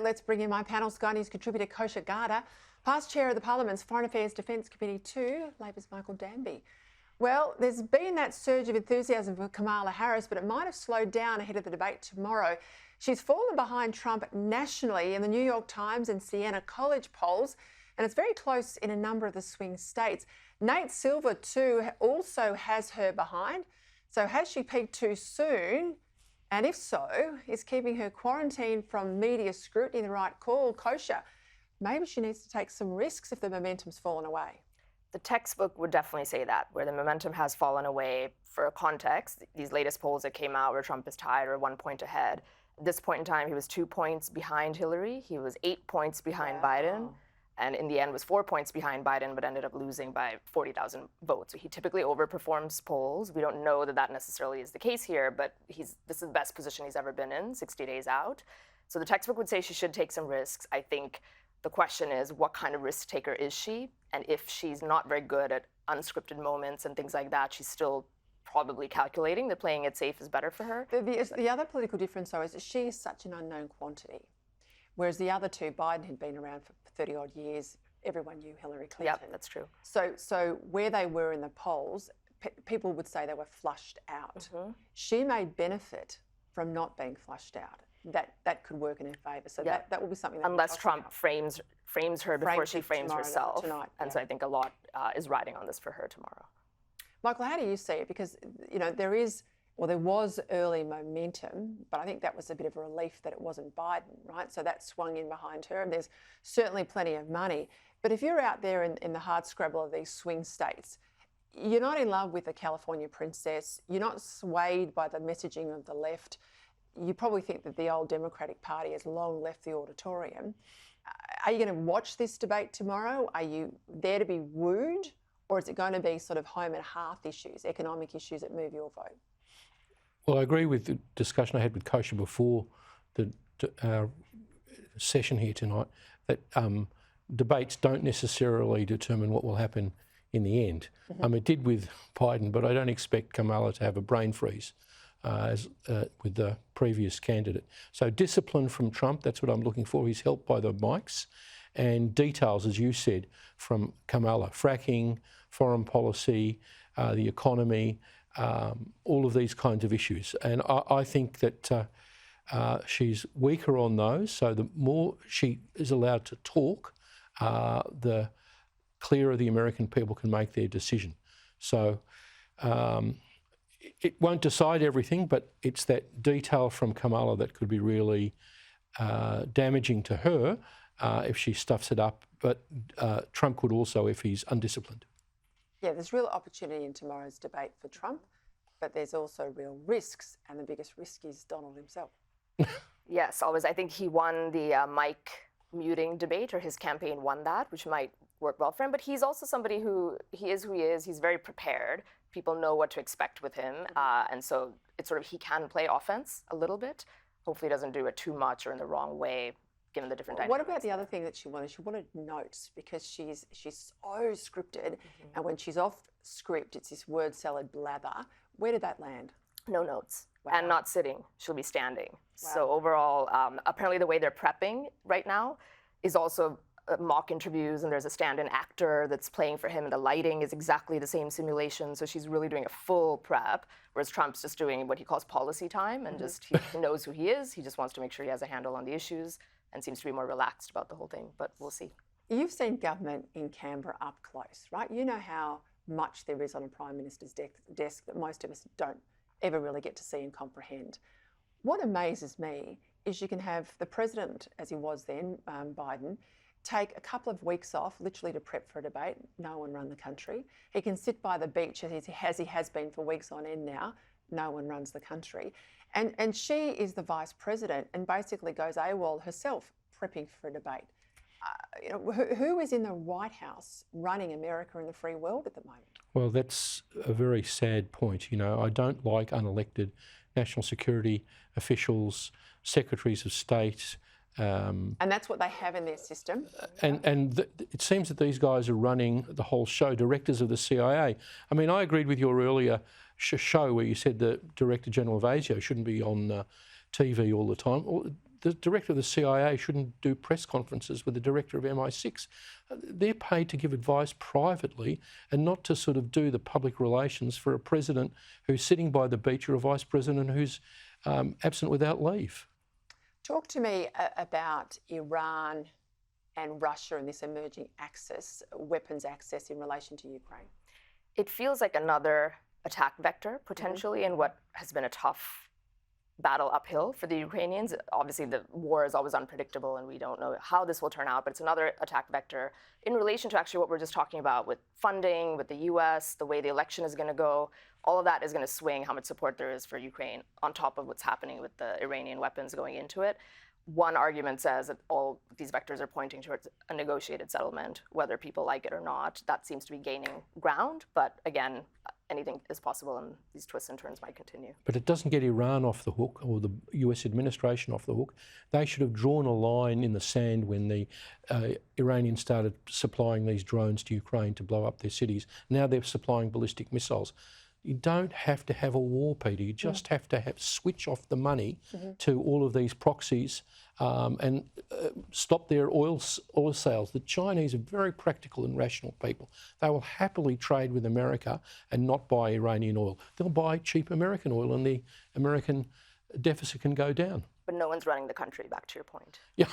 Let's bring in my panel, Sky News contributor Kosha Garda, past chair of the Parliament's Foreign Affairs Defence Committee too, Labor's Michael Danby. Well, there's been that surge of enthusiasm for Kamala Harris, but it might have slowed down ahead of the debate tomorrow. She's fallen behind Trump nationally in the New York Times and Siena College polls, and it's very close in a number of the swing states. Nate Silver too also has her behind. So has she peaked too soon? And if so, is keeping her quarantined from media scrutiny the right call? Kosha, maybe she needs to take some risks if the momentum's fallen away. The textbook would definitely say that, where the momentum has fallen away. For context, these latest polls that came out where Trump is tied or 1 point ahead. At this point in time, he was 2 points behind Hillary. He was 8 points behind Biden. And in the end was 4 points behind Biden, but ended up losing by 40,000 votes. So he typically overperforms polls. We don't know that that necessarily is the case here, but this is the best position he's ever been in, 60 days out. So the textbook would say she should take some risks. I think the question is, what kind of risk taker is she? And if she's not very good at unscripted moments and things like that, she's still probably calculating that playing it safe is better for her. The other political difference, though, is that she is such an unknown quantity. Whereas the other two, Biden had been around for 30 odd years, everyone knew Hillary Clinton. Yeah, that's true. So where they were in the polls, people would say they were flushed out. Mm-hmm. She may benefit from not being flushed out. That could work in her favour. So that will be something that unless Trump frames her before she frames herself. Tonight, and so I think a lot is riding on this for her tomorrow. Michael, how do you see it? Because there was early momentum, but I think that was a bit of a relief that it wasn't Biden, right? So that swung in behind her, and there's certainly plenty of money. But if you're out there in the hard scrabble of these swing states, you're not in love with the California princess, you're not swayed by the messaging of the left, you probably think that the old Democratic Party has long left the auditorium. Are you going to watch this debate tomorrow? Are you there to be wooed? Or is it going to be sort of home and hearth issues, economic issues that move your vote? Well, I agree with the discussion I had with Kosha before the session here tonight, that debates don't necessarily determine what will happen in the end. Mm-hmm. It did with Biden, but I don't expect Kamala to have a brain freeze with the previous candidate. So discipline from Trump, that's what I'm looking for. He's helped by the mics, and details, as you said, from Kamala. Fracking, foreign policy, the economy, all of these kinds of issues. And I think that she's weaker on those, so the more she is allowed to talk, the clearer the American people can make their decision. So it won't decide everything, but it's that detail from Kamala that could be really damaging to her if she stuffs it up, but Trump could also if he's undisciplined. Yeah, there's real opportunity in tomorrow's debate for Trump, but there's also real risks, and the biggest risk is Donald himself. Yes, always. I think he won the mic muting debate, or his campaign won that, which might work well for him. But he's also somebody who he is. He's very prepared. People know what to expect with him, and so it's sort of he can play offense a little bit. Hopefully, he doesn't do it too much or in the wrong way, given the different dynamics. What about the other thing that she wanted? She wanted notes, because she's so scripted, and when she's off script, it's this word salad blather. Where did that land? No notes. Wow. And not sitting. She'll be standing. Wow. So overall, apparently the way they're prepping right now is also mock interviews, and there's a stand-in actor that's playing for him, and the lighting is exactly the same simulation. So she's really doing a full prep, whereas Trump's just doing what he calls policy time, and just he knows who he is. He just wants to make sure he has a handle on the issues and seems to be more relaxed about the whole thing, but we'll see. You've seen government in Canberra up close, right? You know how much there is on a Prime Minister's desk that most of us don't ever really get to see and comprehend. What amazes me is you can have the President, as he was then, Biden, take a couple of weeks off, literally to prep for a debate. No one run the country. He can sit by the beach as he has been for weeks on end now. No one runs the country. And she is the Vice President and basically goes AWOL herself, prepping for a debate. Who is in the White House running America and the free world at the moment? Well, that's a very sad point. I don't like unelected national security officials, secretaries of state. And that's what they have in their system. It seems that these guys are running the whole show, directors of the CIA. I mean, I agreed with your earlier show where you said the Director General of ASIO shouldn't be on TV all the time. the director of the CIA shouldn't do press conferences with the director of MI6. They're paid to give advice privately and not to sort of do the public relations for a president who's sitting by the beach or a vice president who's absent without leave. Talk to me about Iran and Russia and this emerging axis, weapons access in relation to Ukraine. It feels like another attack vector, potentially, in what has been a tough battle uphill for the Ukrainians. Obviously, the war is always unpredictable and we don't know how this will turn out, but it's another attack vector in relation to actually what we're just talking about with funding, with the US, the way the election is going to go. All of that is going to swing how much support there is for Ukraine on top of what's happening with the Iranian weapons going into it. One argument says that all these vectors are pointing towards a negotiated settlement, whether people like it or not. That seems to be gaining ground, but again, anything is possible and these twists and turns might continue. But it doesn't get Iran off the hook or the US administration off the hook. They should have drawn a line in the sand when the Iranians started supplying these drones to Ukraine to blow up their cities. Now they're supplying ballistic missiles. You don't have to have a war, Peter. You just have to switch off the money to all of these proxies and stop their oil sales. The Chinese are very practical and rational people. They will happily trade with America and not buy Iranian oil. They'll buy cheap American oil and the American deficit can go down. But no one's running the country, back to your point. Yeah.